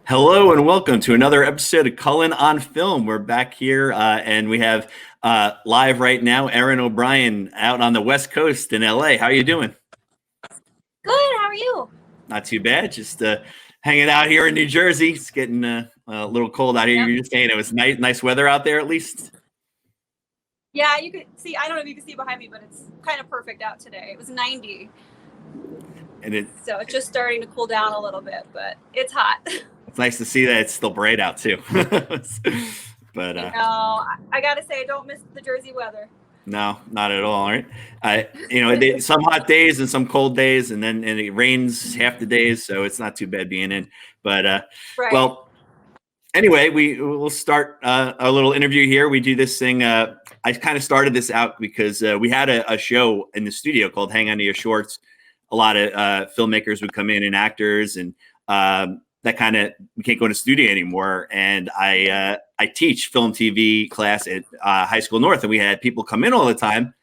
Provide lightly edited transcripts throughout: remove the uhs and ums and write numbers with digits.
Hello and welcome to another episode of Cullen on Film. We're back here and we have live right now Erin O'Brien out on the West Coast in LA. How are you doing? Good. How are you? Not too bad. Just hanging out here in New Jersey. It's getting a little cold out here. Yep. You're just saying it was nice weather out there at least. Yeah, you could see. I don't know if you can see behind me, but it's kind of perfect out today. It was 90, And so it's just starting to cool down a little bit, but it's hot. it's nice to see that it's still bright out too. But I gotta say, I don't miss the Jersey weather. No, not at all. Right? Some hot days and some cold days, and it rains half the days, so it's not too bad being in. But Right. Well, anyway, we'll start a little interview here. We do this thing. I kind of started this out because we had a show in the studio called "Hang On to Your Shorts." A lot of filmmakers would come in and actors, and that kind of we can't go to the studio anymore. And I teach film TV class at High School North, and we had people come in all the time,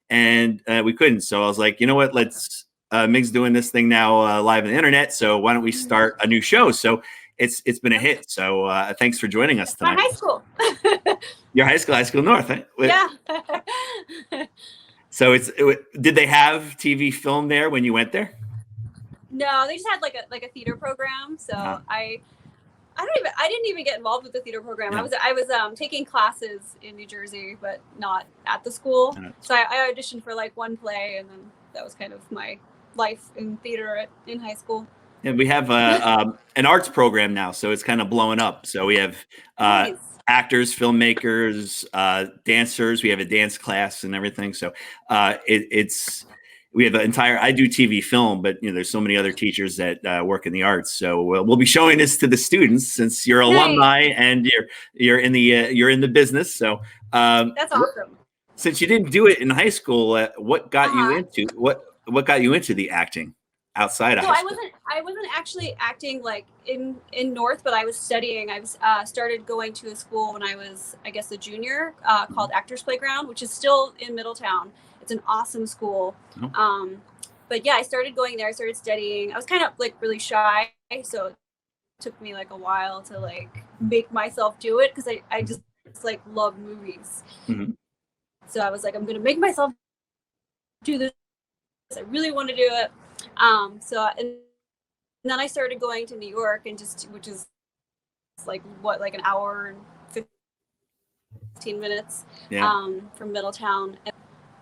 and we couldn't. So I was like, you know what? Let's Mig's doing this thing now live on the internet. So why don't we start a new show? So it's been a hit. So thanks for joining us tonight. My high school. Your High School North, right? Yeah. So did they have TV film there when you went there? No, they just had like a theater program. So I didn't even get involved with the theater program. No. I was taking classes in New Jersey, but not at the school. No. So I auditioned for like one play, and then that was kind of my life in theater in high school. And we have an arts program now, so it's kind of blowing up. So we have nice. Actors, filmmakers, dancers. We have a dance class and everything. So we have an entire. I do TV film, but there's so many other teachers that work in the arts. So we'll be showing this to the students since you're alumni and you're in the business. So that's awesome. Since you didn't do it in high school, what got you into what got you into the acting outside of high school? I wasn't actually acting like in North, but I was studying. I was started going to a school when I was, I guess, a junior called Actors Playground, which is still in Middletown. It's an awesome school. Oh. But yeah, I started going there. I started studying. I was kind of like really shy, so it took me like a while to like make myself do it because I just like love movies. Mm-hmm. So I was like, I'm gonna make myself do this. I really want to do it. And then I started going to New York, which is like an hour and 15 minutes from Middletown.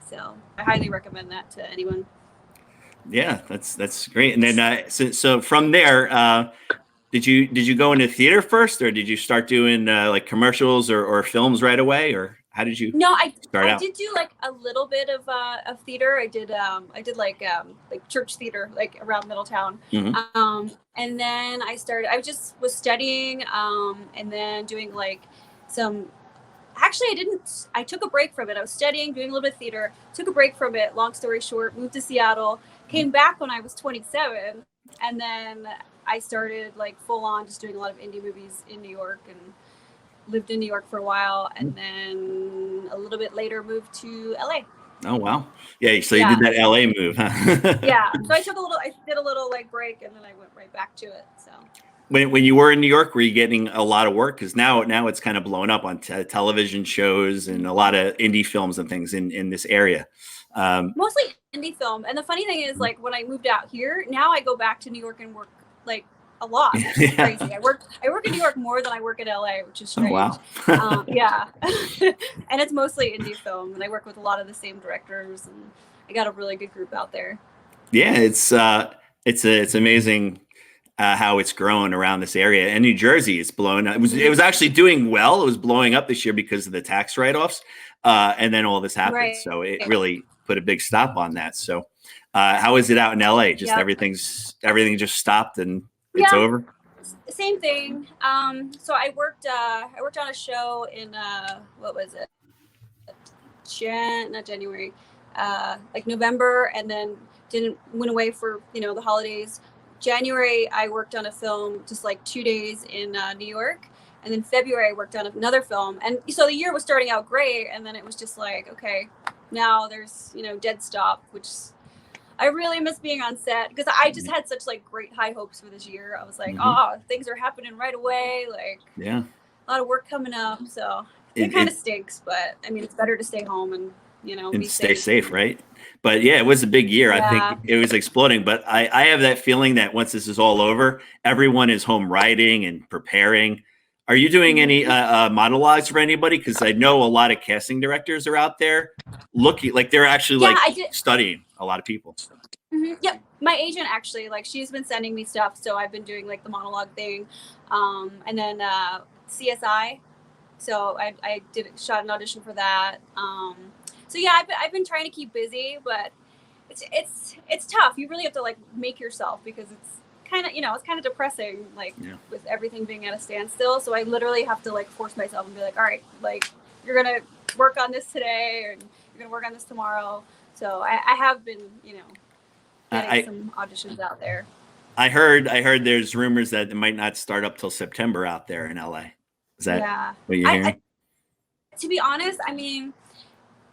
So I highly recommend that to anyone. Yeah, that's great. And then so from there, did you go into theater first, or did you start doing like commercials or films right away, or how did you? No, I did do like a little bit of theater. I did like church theater like around Middletown. Mm-hmm. And then I was studying and then doing like some. Actually, I took a break from it. I was studying, doing a little bit of theater, took a break from it. Long story short, moved to Seattle, came back when I was 27. And then I started like full on just doing a lot of indie movies in New York and lived in New York for a while. And then a little bit later moved to LA. Oh, wow. Yeah. So you did that LA move, huh? Yeah. So I did a little like break and then I went right back to it. So. When you were in New York, were you getting a lot of work? Because now it's kind of blown up on television shows and a lot of indie films and things in this area. Mostly indie film. And the funny thing is, like, when I moved out here, now I go back to New York and work like a lot. Which is crazy. I work in New York more than I work in LA, which is strange. Oh, wow. Yeah. And it's mostly indie film, and I work with a lot of the same directors, and I got a really good group out there. Yeah, it's amazing. How it's grown around this area, and New Jersey is blowing up. It was actually doing well. It was blowing up this year because of the tax write-offs, and then all this happened. Right. So it really put a big stop on that. So how is it out in LA? Just everything just stopped and it's over. Same thing. So I worked on a show in what was it? Not January, like November, and then went away for the holidays. January, I worked on a film just like 2 days in New York. And then February, I worked on another film. And so the year was starting out great. And then it was just like, okay, now there's, dead stop, which I really miss being on set because I just had such like great high hopes for this year. I was like, Mm-hmm. oh, things are happening right away. Like, yeah, a lot of work coming up. So it kind of stinks, but I mean, it's better to stay home and, and be stay safe, and, right? But yeah, it was a big year. I yeah. think it was exploding. But I have that feeling that once this is all over, everyone is home writing and preparing. Are you doing any monologues for anybody? Because I know a lot of casting directors are out there looking like they're actually Yeah, like I did. studying a lot of people. Yep. My agent actually, like, she's been sending me stuff. So I've been doing like the monologue thing. And then CSI. So I shot an audition for that. So yeah, I've been trying to keep busy, but it's tough. You really have to like make yourself because it's kind of, it's kind of depressing, like with everything being at a standstill. So I literally have to like force myself and be like, all right, like you're going to work on this today and you're going to work on this tomorrow. So I have been, getting some auditions out there. I heard there's rumors that it might not start up till September out there in LA. Is that what you're hearing? To be honest, I mean,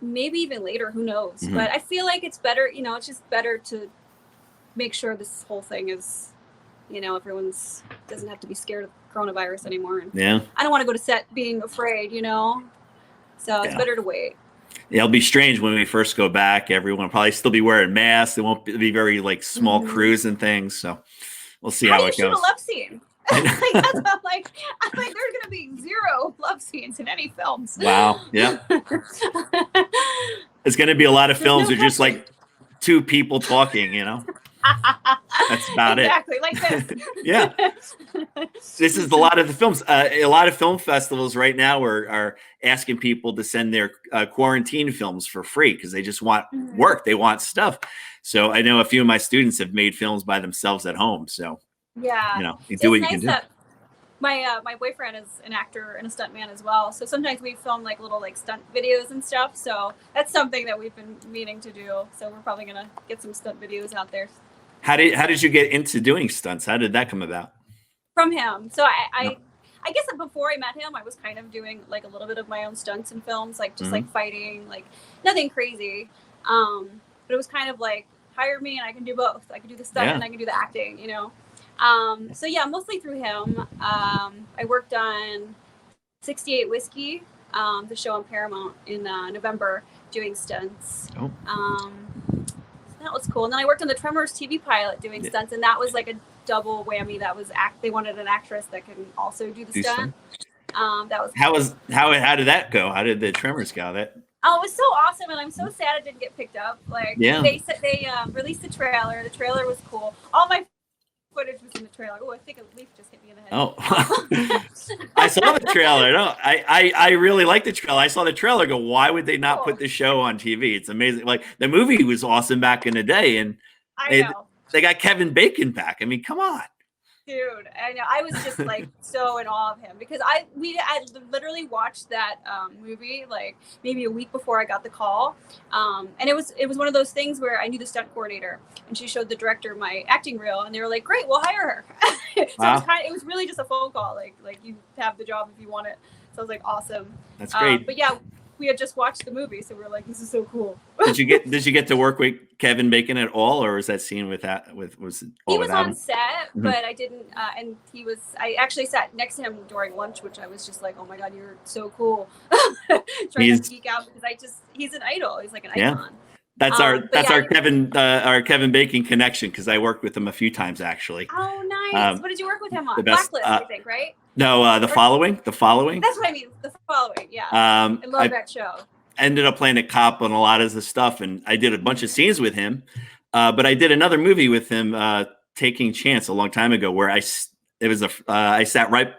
maybe even later, who knows? But I feel like it's better, it's just better to make sure this whole thing is, everyone's doesn't have to be scared of coronavirus anymore. And I don't want to go to set being afraid, so it's better to wait. It'll be strange when we first go back. Everyone will probably still be wearing masks. It won't be very like small crews and things. So we'll see how it goes. Shoot a love scene? I'm like, there's gonna be 0 love scenes in any films. Wow. Yeah. It's gonna be a lot of films with just like 2 people talking, That's about exactly, like this. Yeah. This is a lot of the films. A lot of film festivals right now are asking people to send their quarantine films for free because they just want work. They want stuff. So I know a few of my students have made films by themselves at home. So yeah, you do what you can do. My boyfriend is an actor and a stuntman as well. So sometimes we film like little like stunt videos and stuff. So that's something that we've been meaning to do. So we're probably gonna get some stunt videos out there. How did you get into doing stunts? How did that come about? From him. So I guess that before I met him, I was kind of doing like a little bit of my own stunts in films, like just like fighting, like nothing crazy. But it was kind of like, hire me and I can do both. I can do the stunt and I can do the acting, So yeah, mostly through him. I worked on 68 Whiskey, the show on Paramount in November, doing stunts. That was cool. And then I worked on the Tremors TV pilot doing stunts, and that was like a double whammy. That was they wanted an actress that can also do the stunt. That was how did that go? How did the Tremors go? It was so awesome, and I'm so sad it didn't get picked up. Like they said, they released the trailer. The trailer was cool. All my footage was in the trailer. Oh, I think a leaf just hit me in the head. Oh, I saw the trailer. No, I really like the trailer. I saw the trailer. Go, why would they not put the show on TV? It's amazing. Like the movie was awesome back in the day, and they got Kevin Bacon back. I mean, come on. Dude, I know. I was just like so in awe of him because I literally watched that movie like maybe a week before I got the call, and it was one of those things where I knew the stunt coordinator and she showed the director my acting reel and they were like, "Great, we'll hire her." So it was really just a phone call, like you have the job if you want it. So I was like, awesome. That's great. But yeah, we had just watched the movie, so we were like, "This is so cool." Did you get to work with Kevin Bacon at all, or was that scene was it all he was without on him? set, but I didn't. And I actually sat next to him during lunch, which I was just like, "Oh my god, you're so cool!" Trying to geek out because he's an idol. He's like an icon. That's our Kevin Bacon connection because I worked with him a few times actually. Oh, nice. What did you work with him on? Blacklist, I think, right? No, the following. That's what I mean. The following, yeah. I love that show. Ended up playing a cop on a lot of the stuff, and I did a bunch of scenes with him. But I did another movie with him, Taking Chance, a long time ago, where I sat right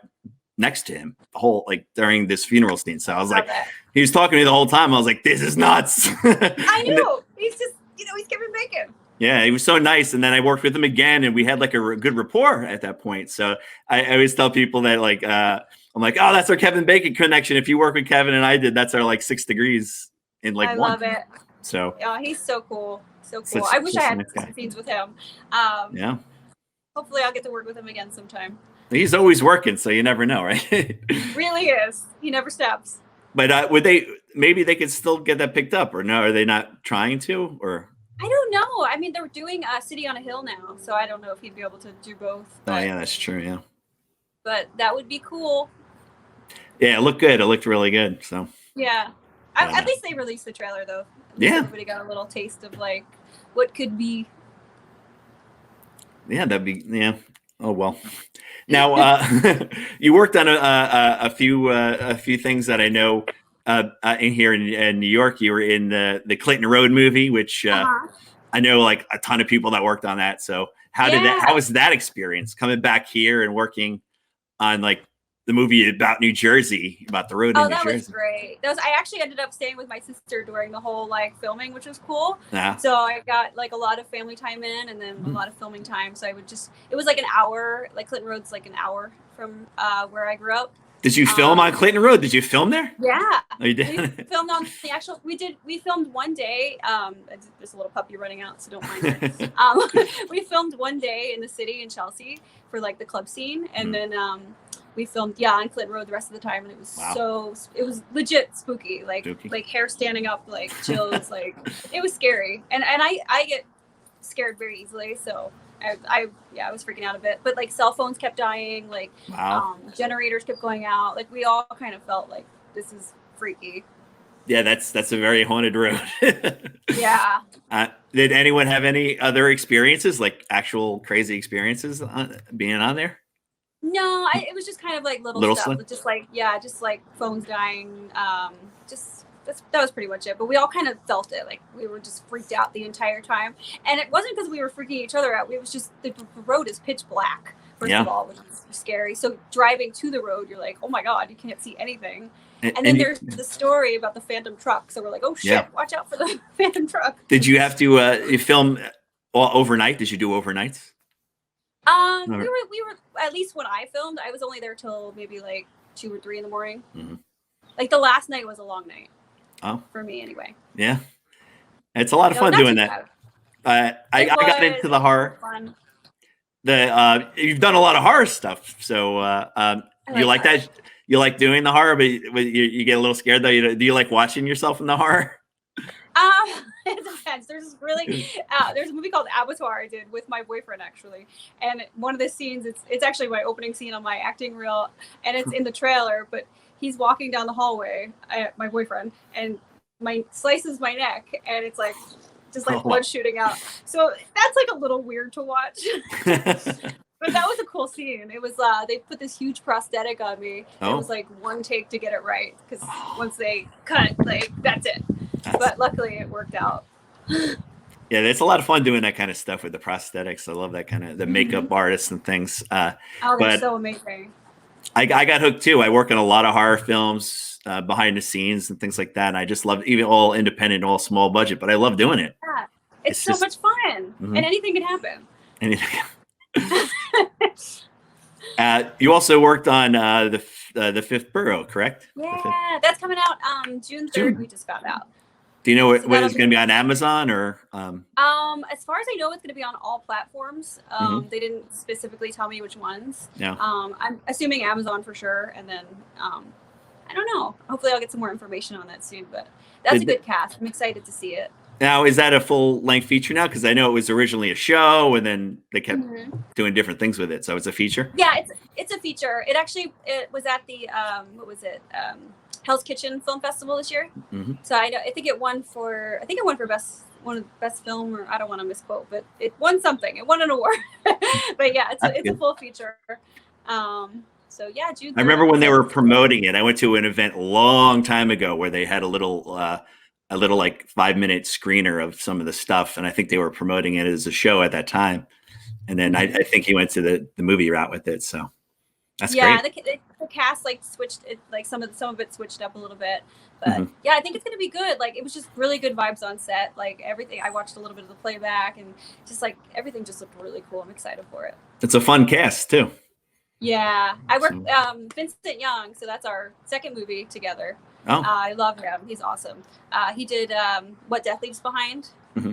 next to him the whole during this funeral scene. So I was like, he was talking to me the whole time. I was like, this is nuts. I know. He's just, he's Kevin Bacon. Yeah, he was so nice. And then I worked with him again, and we had like a good rapport at that point. So I always tell people that I'm like, oh, that's our Kevin Bacon connection. If you work with Kevin and I did, that's our 6 degrees in one. I love it. So yeah, he's so cool. So cool. I wish I had scenes with him. Yeah. Hopefully I'll get to work with him again sometime. He's always working, so you never know, right? Really is. He never stops. But maybe they could still get that picked up, or no? Are they not trying to? Or I don't know. I mean, they're doing City on a Hill now, so I don't know if he'd be able to do both. Oh yeah, that's true. Yeah. But that would be cool. Yeah, it looked good. It looked really good. So. Yeah. At least they released the trailer, though. At least everybody got a little taste of like what could be. Yeah, that'd be Oh well. Now you worked on a few things that I know in here in New York. You were in the Clinton Road movie, which I know like a ton of people that worked on that. So how was that experience coming back here and working on like the movie about New Jersey, about the road in New Jersey? Oh, that was great. I actually ended up staying with my sister during the whole like filming, which was cool. Yeah. So I got like a lot of family time in, and then a lot of filming time. So it was like an hour. Like Clinton Road's like an hour from where I grew up. Did you film on Clinton Road? Did you film there? Yeah. Oh, you did? We filmed on the actual. We filmed one day. There's a little puppy running out, so don't mind it. We filmed one day in the city in Chelsea for like the club scene, and then we filmed on Clinton Road the rest of the time, and it was it was legit spooky, like hair standing up, like chills, like it was scary, and I get scared very easily, so I was freaking out a bit, but like cell phones kept dying, like generators kept going out, like we all kind of felt like this is freaky. Yeah, that's a very haunted road. Yeah. Did anyone have any other experiences, like actual crazy experiences being on there? No, it was just kind of like little stuff, just like phones dying. That was pretty much it. But we all kind of felt it, like we were just freaked out the entire time. And it wasn't because we were freaking each other out. It was just the road is pitch black, first of all, which is scary. So driving to the road, you're like, oh my God, you can't see anything. And then there's the story about the phantom truck. So we're like, oh shit, watch out for the phantom truck. Did you have to you film overnight? Did you do overnights? We were at least when I filmed, I was only there till maybe like 2 or 3 in the morning. Mm-hmm. Like the last night was a long night. Oh, for me anyway. Yeah, it's a lot of fun doing that. I got into the horror. Fun. You've done a lot of horror stuff, so you like that. You like doing the horror, but you get a little scared though. Do you like watching yourself in the horror? It depends. There's a movie called Abattoir I did with my boyfriend actually, and one of the scenes it's actually my opening scene on my acting reel, and it's in the trailer. But he's walking down the hallway, my boyfriend, and slices my neck, and it's like just like blood shooting out. So that's like a little weird to watch. But that was a cool scene. It was they put this huge prosthetic on me. It was like one take to get it right, because once they cut, like that's it. But luckily it worked out. Yeah, it's a lot of fun doing that kind of stuff with the prosthetics. I love that kind of the makeup artists and things. They're so amazing. I got hooked too. I work on a lot of horror films behind the scenes and things like that. And I just love even all independent, all small budget, but I love doing it. Yeah, it's so much fun, and anything can happen. Anything. You also worked on the Fifth Borough, correct? Yeah, that's coming out June 3rd. We just found out. Do you know what it's going to be on Amazon or? As far as I know, it's going to be on all platforms. They didn't specifically tell me which ones. Yeah. I'm assuming Amazon for sure, and then I don't know. Hopefully, I'll get some more information on that soon. But that's a good cast. I'm excited to see it. Now, is that a full-length feature now? Because I know it was originally a show, and then they kept doing different things with it. So it's a feature. Yeah, it's a feature. It was at the Hell's Kitchen Film Festival this year. So I think it won for best film, or I don't want to misquote, but it won something. It won an award. But yeah, it's a full feature. So yeah, June 3rd. I remember when they were promoting it. I went to an event a long time ago where they had a little like 5-minute screener of some of the stuff, and I think they were promoting it as a show at that time. And then I think he went to the movie route with it. So that's great. Yeah, the cast like switched it, like some of it switched up a little bit, but yeah, I think it's gonna be good. Like it was just really good vibes on set. Like everything, I watched a little bit of the playback, and just like everything just looked really cool. I'm excited for it. It's a fun cast too. Yeah, I worked Vincent Young, so that's our second movie together. Oh. I love him. He's awesome. He did What Death Leaves Behind,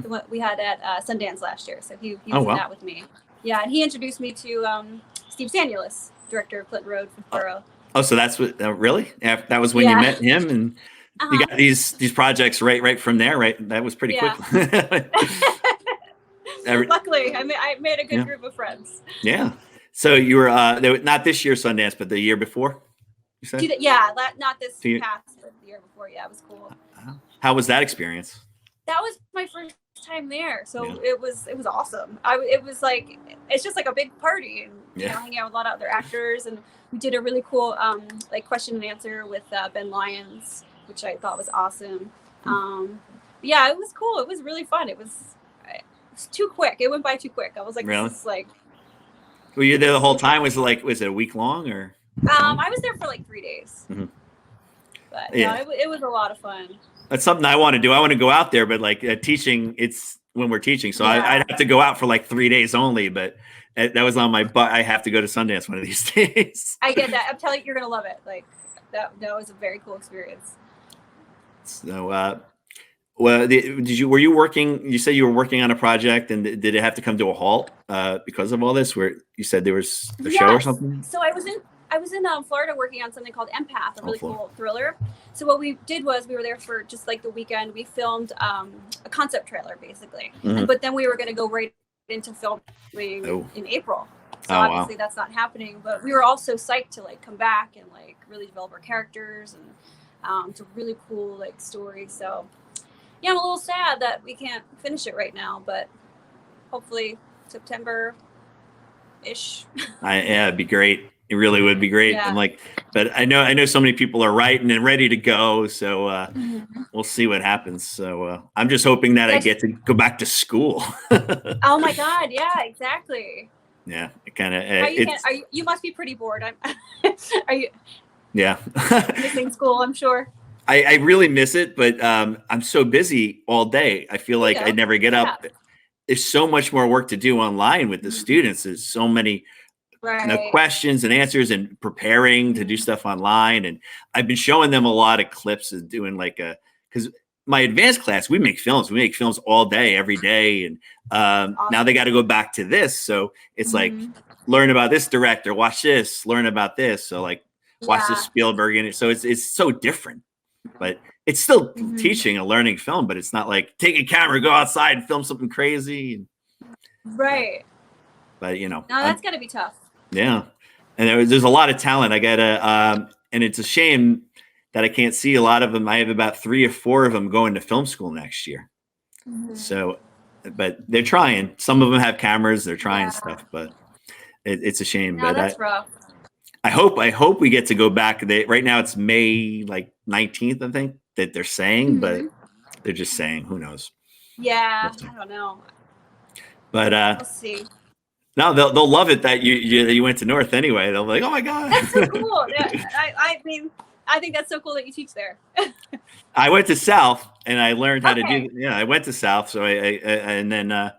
what we had at Sundance last year. So he was in that with me. Yeah, and he introduced me to Steve Sanulis, director of Clinton Road, Fifth Borough. Oh, so that's what really? That was when you met him, and You Uh-huh. got these projects right from there, right? That was pretty quick. Luckily, I made a good group of friends. Yeah. So you were not this year Sundance, but the year before. You said? Yeah, not this past, but the year before. Yeah, it was cool. How was that experience? That was my first time there, so it was awesome. It was like, it's just like a big party, and you know, hanging out with a lot of other actors, and we did a really cool like question and answer with Ben Lyons, which I thought was awesome. Yeah, it was cool. It was really fun. It was too quick. It went by too quick. I was like, really? This is like. Were you there the whole time? Was it a week long or? I was there for like 3 days. But yeah, it was a lot of fun. That's something I want to do. I want to go out there, but like teaching, it's when we're teaching. So I'd have to go out for like 3 days only, but that was on my butt. I have to go to Sundance one of these days. I get that. I'm telling you, you're going to love it. Like that was a very cool experience. So, well, were you working, you said you were working on a project, and did it have to come to a halt because of all this, where you said there was a show or something? So I was in Florida working on something called Empath, a really cool thriller. So what we did was we were there for just like the weekend. We filmed a concept trailer basically, but then we were going to go right into filming in April. So obviously that's not happening, but we were also psyched to like come back and like really develop our characters, and it's a really cool like story. So yeah, I'm a little sad that we can't finish it right now, but hopefully September-ish. Yeah, it'd be great. It really would be great. Yeah. I'm like, but I know so many people are writing and ready to go. So we'll see what happens. So I'm just hoping that I get to go back to school. Oh my God. Yeah, exactly. Yeah. It kind of, you must be pretty bored. Are you? Yeah. Missing school, I'm sure. I really miss it, but I'm so busy all day. I feel like I never get up. There's so much more work to do online with the students. There's so many questions and answers, and preparing to do stuff online. And I've been showing them a lot of clips of doing because my advanced class, we make films all day, every day. And now they got to go back to this. So it's like, learn about this director, watch this, learn about this. So like watch this Spielberg in it. So it's so different. But it's still teaching a learning film, but it's not like take a camera, go outside and film something crazy. Right. But no, that's gotta be tough. Yeah. And there's a lot of talent. I gotta, and it's a shame that I can't see a lot of them. I have about 3 or 4 of them going to film school next year. So, but they're trying. Some of them have cameras. They're trying stuff, but it's a shame. No, that's rough. I hope we get to go back. Right now it's May 19th, I think, that they're saying, but they're just saying, who knows? Yeah, I don't know. But we'll see. No, they'll love it that you went to North anyway. They'll be like, oh my God. That's so cool. I mean, I think that's so cool that you teach there. I went to South and I learned how to do. Yeah, I went to South, so I and then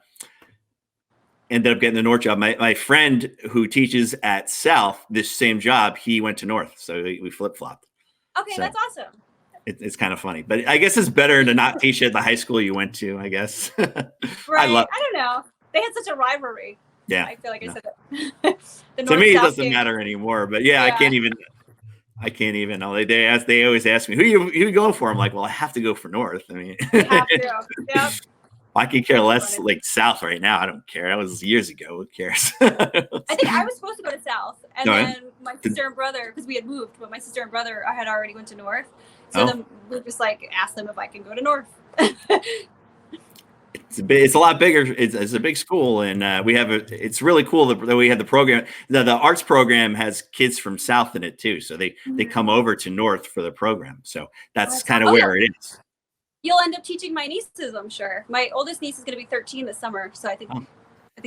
ended up getting the North job. My friend who teaches at South, this same job, he went to North, so we flip flopped. Okay, so that's awesome. It's kind of funny, but I guess it's better to not teach at the high school you went to. I guess. Right. I don't know. They had such a rivalry. Yeah. I feel like I said that. To me, it doesn't matter anymore. But yeah, I can't even. They always ask me, who you going for? I'm like, well, I have to go for North. I mean, you have to. Yep. I could care less like South right now. I don't care. That was years ago. Who cares? I think I was supposed to go to South, and then my sister and brother, because we had moved, but my sister and brother, I had already went to North. So then we just asked them if I can go to North. It's a lot bigger. It's a big school, and it's really cool that we have the program. The arts program has kids from South in it too, so they come over to North for the program. So that's kind of where it is. You'll end up teaching my nieces, I'm sure. My oldest niece is going to be 13 this summer, so I think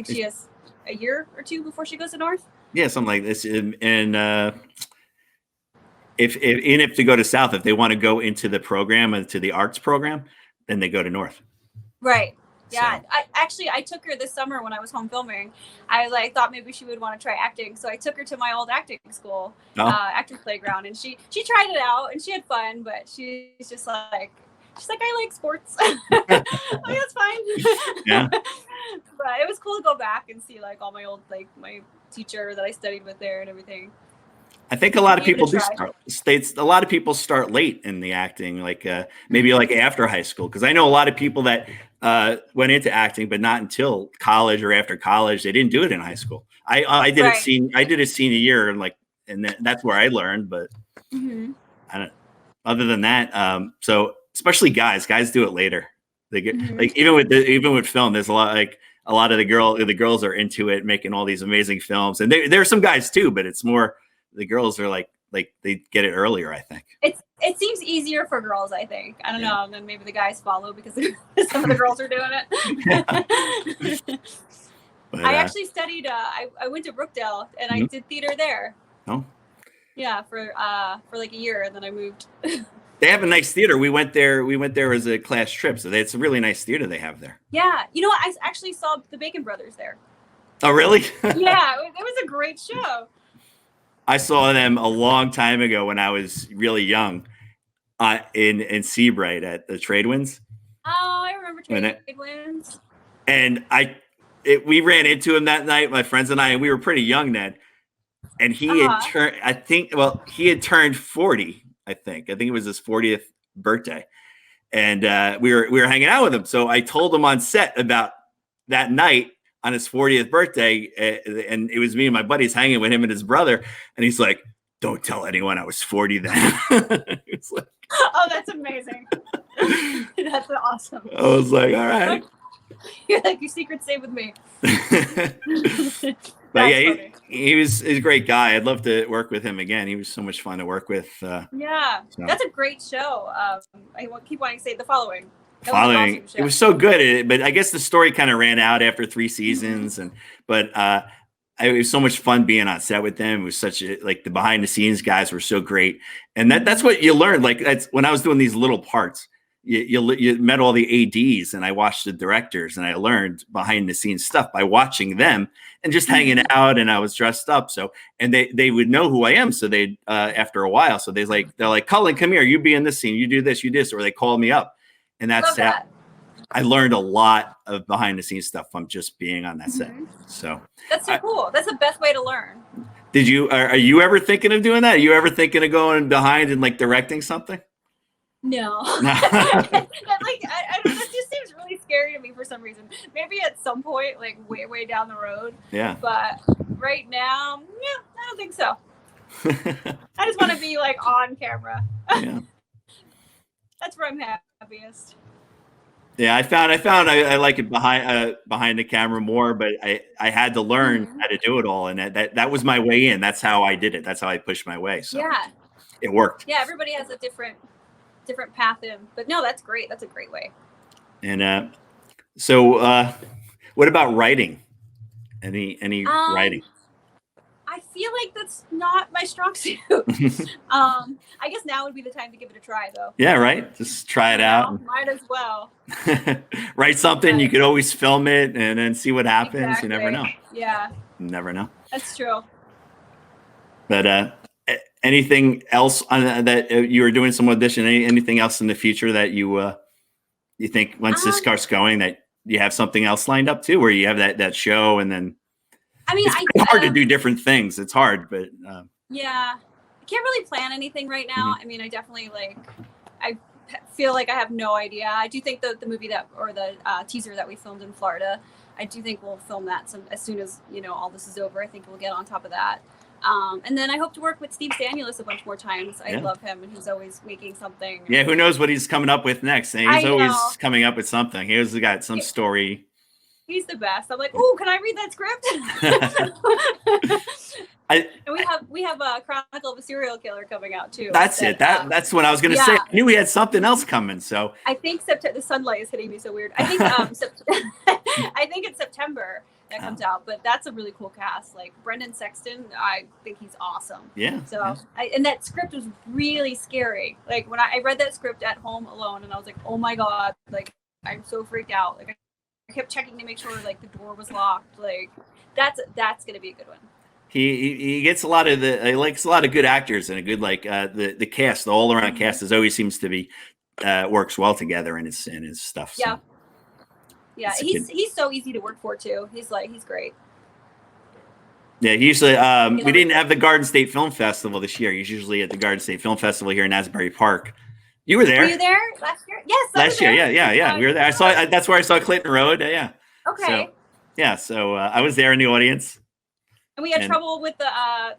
she has a year or 2 before she goes to North. Yeah, something like this. And if to go to South, if they want to go into the program, into the arts program, then they go to North. Right. Yeah. So. I took her this summer when I was home filming. I thought maybe she would want to try acting, so I took her to my old acting school, Actors Playground, and she tried it out and she had fun, but she's just like. She's like, I like sports. Like, that's fine. Yeah. But it was cool to go back and see all my old my teacher that I studied with there and everything. I think a lot of Give it a people do try. a lot of people start late in the acting, like maybe like after high school. Because I know a lot of people that went into acting, but not until college or after college. They didn't do it in high school. I did Right. I did a senior year, and that's where I learned. But Mm-hmm. I don't. Other than that, so especially guys do it later. They get Mm-hmm. like even with film, there's a lot of the girls are into it, making all these amazing films, and there are some guys too, but it's more the girls are like they get it earlier. I think it seems easier for girls. I think I don't know, and then maybe the guys follow because some of the girls are doing it. But, I actually studied. I went to Brookdale and I did theater there. Oh, yeah, for like a year, and then I moved. They have a nice theater. We went there as a class trip, so it's a really nice theater they have there. Yeah, you know what? I actually saw the Bacon Brothers there. Oh, really? Yeah, it was a great show. I saw them a long time ago when I was really young, in Seabright at the Trade Winds. Oh, I remember Trade Winds. And we ran into him that night, my friends and I, and we were pretty young then. And he had turned, he had turned 40. I think it was his 40th birthday, and we were hanging out with him. So I told him on set about that night on his 40th birthday, and it was me and my buddies hanging with him and his brother. And he's like, "Don't tell anyone I was 40 then." It's like, oh, that's amazing. That's awesome. I was like, "All right." You're like, your secret's safe with me. But yeah, he was a great guy. I'd love to work with him again. He was so much fun to work with. Yeah, so. That's a great show. I keep wanting to say The Following. Awesome, it was so good, but I guess the story kind of ran out after 3 seasons. But it was so much fun being on set with them. It was such the behind the scenes guys were so great, and that's what you learned. Like that's when I was doing these little parts. You met all the ADs, and I watched the directors, and I learned behind the scenes stuff by watching them and just hanging out. And I was dressed up, and they would know who I am. So they after a while, so they're like, Cullen, come here, you be in this scene, you do this, or they call me up, and that's how I learned a lot of behind the scenes stuff from just being on that set. So that's so cool. That's the best way to learn. Are you ever thinking of doing that? Are you ever thinking of going behind and like directing something? No. I don't know, it just seems really scary to me for some reason. Maybe at some point, like way down the road. Yeah. But right now, yeah, I don't think so. I just want to be like on camera. Yeah. That's where I'm happiest. Yeah, I found I like it behind the camera more, but I had to learn how to do it all, and that was my way in. That's how I did it. That's how I pushed my way. So yeah, it worked. Yeah, everybody has a different path in, but no, that's great. That's a great way. And so what about writing? Any writing? I feel like that's not my strong suit. I guess now would be the time to give it a try, though. Yeah, right. Just try it out. Might as well. Write something. You could always film it and then see what happens. Exactly. You never know. Yeah. You never know. That's true. But anything else on that you were doing some audition? Anything else in the future that you think once this starts going that you have something else lined up too, where you have that show and then? I mean, it's hard to do different things. It's hard, but yeah, I can't really plan anything right now. I mean, I definitely I feel like I have no idea. I do think the movie or the teaser that we filmed in Florida, I do think we'll film that as soon as all this is over. I think we'll get on top of that. And then I hope to work with Steve Stanulus a bunch more times. I love him, and he's always making something. Yeah, who knows what he's coming up with next? And he's always coming up with something. He's got some story. He's the best. I'm like, oh, can I read that script? And we have a Chronicle of a Serial Killer coming out too. That's it. That's what I was going to say. I knew we had something else coming. So I think the sunlight is hitting me so weird. I think I think it's September that comes out, but that's a really cool cast. Like Brendan Sexton, I think he's awesome. Yeah. So and that script was really scary. Like when I read that script at home alone, and I was like, oh my god, like I'm so freaked out. Like I kept checking to make sure like the door was locked. Like that's gonna be a good one. He gets he likes a lot of good actors and a good the cast, the all around cast always seems to be works well together in his stuff. So. Yeah, he's so easy to work for too. He's great. Yeah, usually we didn't have the Garden State Film Festival this year. He's usually at the Garden State Film Festival here in Asbury Park. You were there. Were you there last year? Yes, I was Last year. there. Yeah. We were there. That's where I saw Clinton Road. Yeah. Okay. So I was there in the audience. And we had trouble with the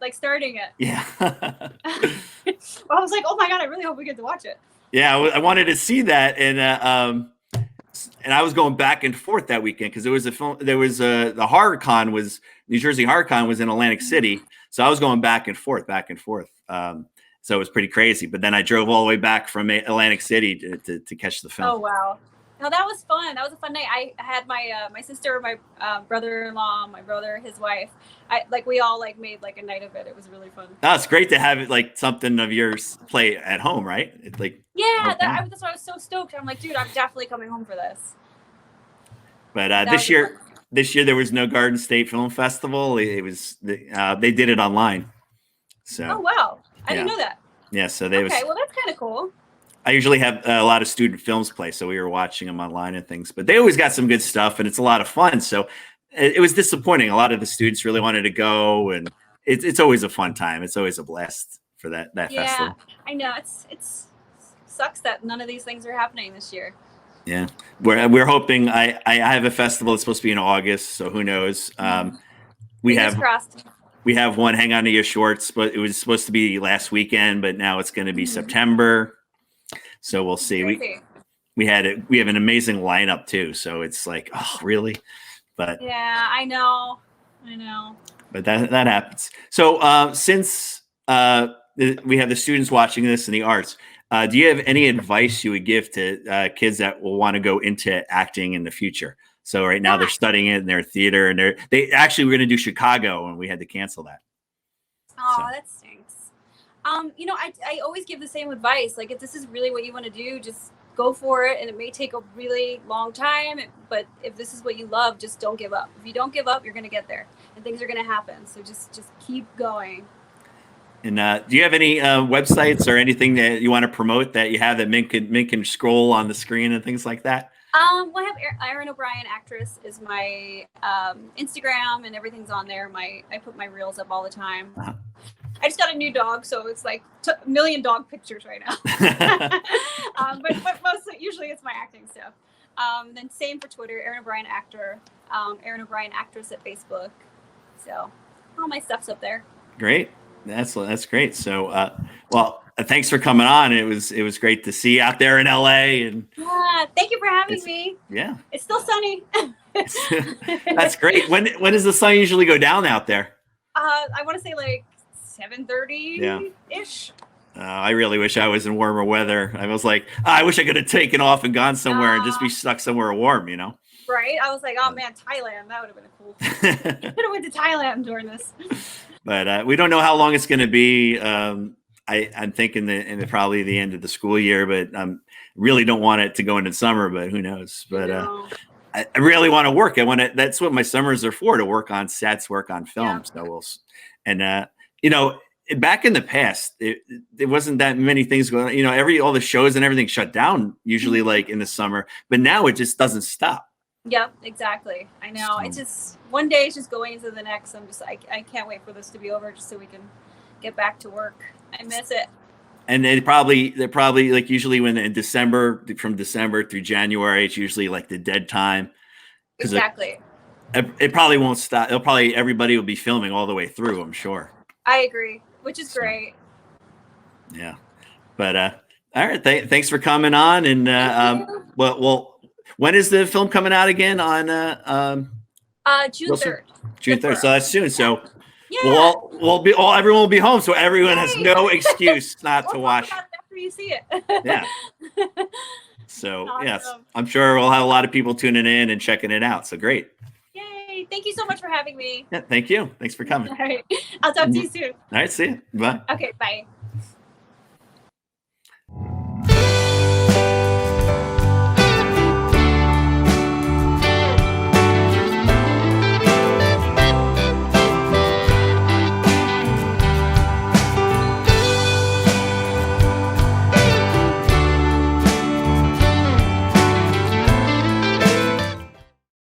like starting it. Yeah. I was like, oh my God, I really hope we get to watch it. Yeah, I wanted to see that, and I was going back and forth that weekend because there was the Horror Con was New Jersey Horror Con was in Atlantic City, so I was going back and forth. So it was pretty crazy. But then I drove all the way back from Atlantic City to catch the film. Oh wow! No, that was fun. That was a fun night. I had my sister, my brother-in-law, my brother, his wife. We all made a night of it. It was really fun. Oh, it's great to have it something of yours play at home, right? It's that's why I was so stoked. I'm like, dude, I'm definitely coming home for this. But this year there was no Garden State Film Festival. It was they did it online. So. Oh wow! I didn't know that. Yeah, so well, that's kind of cool. I usually have a lot of student films play, so we were watching them online and things. But they always got some good stuff, and it's a lot of fun. So it was disappointing. A lot of the students really wanted to go, and it's always a fun time. It's always a blast for that festival. Yeah, I know. It's sucks that none of these things are happening this year. Yeah, we're hoping. I have a festival that's supposed to be in August, so who knows? Fingers crossed. We have one, Hang On to Your Shorts, but it was supposed to be last weekend, but now it's going to be September. So we'll see. We have an amazing lineup too. So it's like, oh, really? But yeah, I know. But that happens. So since we have the students watching this in the arts, do you have any advice you would give to kids that will want to go into acting in the future? So right now they're studying it in their theater, and they actually were going to do Chicago, and we had to cancel that. Oh, that stinks. I always give the same advice. If this is really what you want to do, just go for it. And it may take a really long time, but if this is what you love, just don't give up. If you don't give up, you're going to get there, and things are going to happen. So just keep going. And do you have any websites or anything that you want to promote that you have that Mint can scroll on the screen and things like that? Well, I have Erin O'Brien Actress is my Instagram, and everything's on there. I put my reels up all the time. Uh-huh. I just got a new dog, so it's a million dog pictures right now. But mostly, usually it's my acting stuff. Then same for Twitter, Erin O'Brien Actor, Erin O'Brien Actress at Facebook. So all my stuff's up there. Great. That's great. So, thanks for coming on. It was great to see you out there in LA. And thank you for having me. Yeah, it's still sunny. That's great. When does the sun usually go down out there? I want to say 7:30 ish. I really wish I was in warmer weather. I was like, I wish I could have taken off and gone somewhere and just be stuck somewhere warm, Right? I was like, oh man, Thailand. That would have been cool. Could have went to Thailand during this. But we don't know how long it's going to be. I'm thinking that probably the end of the school year, but really don't want it to go into summer, but who knows? But I really want to work. That's what my summers are for, to work on sets, work on film. Yeah. So back in the past, it wasn't that many things going on. All the shows and everything shut down usually in the summer, but now it just doesn't stop. Yep, exactly. I know. It's just one day it's just going into the next. I can't wait for this to be over just so we can get back to work. I miss it. And they're probably usually when in December, from December through January, it's usually the dead time. Exactly. It probably won't stop. Everybody will be filming all the way through, I'm sure. I agree, which is great. Yeah. But all right, thanks for coming on. And when is the film coming out again? On June 3rd. June 3rd. So that's soon. So yeah. Everyone will be home, so everyone has no excuse not to watch. Talk about it after you see it. Yeah. So awesome. Yes, I'm sure we'll have a lot of people tuning in and checking it out. So great. Yay! Thank you so much for having me. Yeah, thank you. Thanks for coming. All right. I'll talk to you soon. All right. See you. Bye. Okay. Bye.